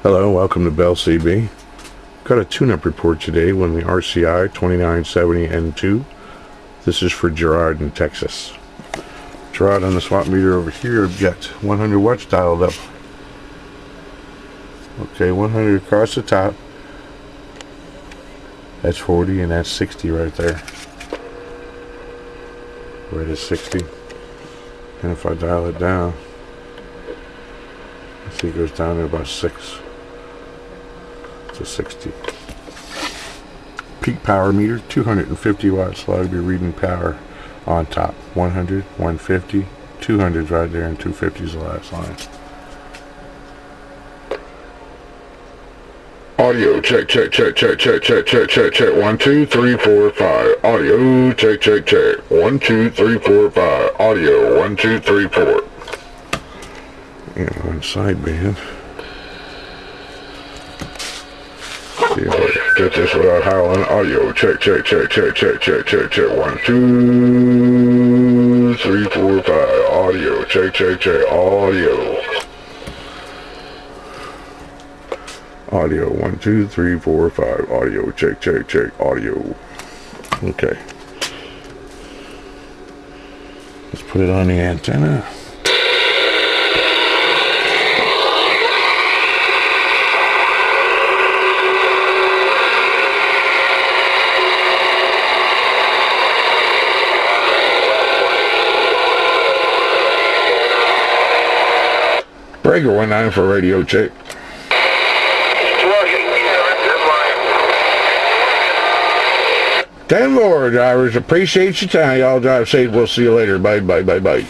Hello, welcome to Bell CB. Got a tune-up report today on the RCI-2970N2. This is for Jerrod in Texas. Jerrod, on the swap meter over here, I've got 100 watts dialed up. Okay, 100 across the top. That's 40 and that's 60 right there. Right at 60. And if I dial it down, see it goes down to about 6 to 60. Peak power meter, 250 watts, so I'll be reading power on top. 100, 150, 200 right there, and 250 is the last line. Audio check, check, check, check, check, check, check, check, check. 1, 2, 3, 4, 5. Audio check, check, check. 1, 2, 3, 4, 5. Audio 1, 2, 3, 4. And one sideband. See if I get this without howling. Audio check, check, check, check, check, check, check, check. 1, 2, 3, 4, 5. Audio check, check, check. Audio. Audio 1, 2, 3, 4, 5. Audio check, check, check. Audio. Okay. Let's put it on the antenna. Breaker 19 for radio check. Ten more drivers, appreciate your time. Y'all drive safe. We'll see you later. Bye, bye, bye, bye.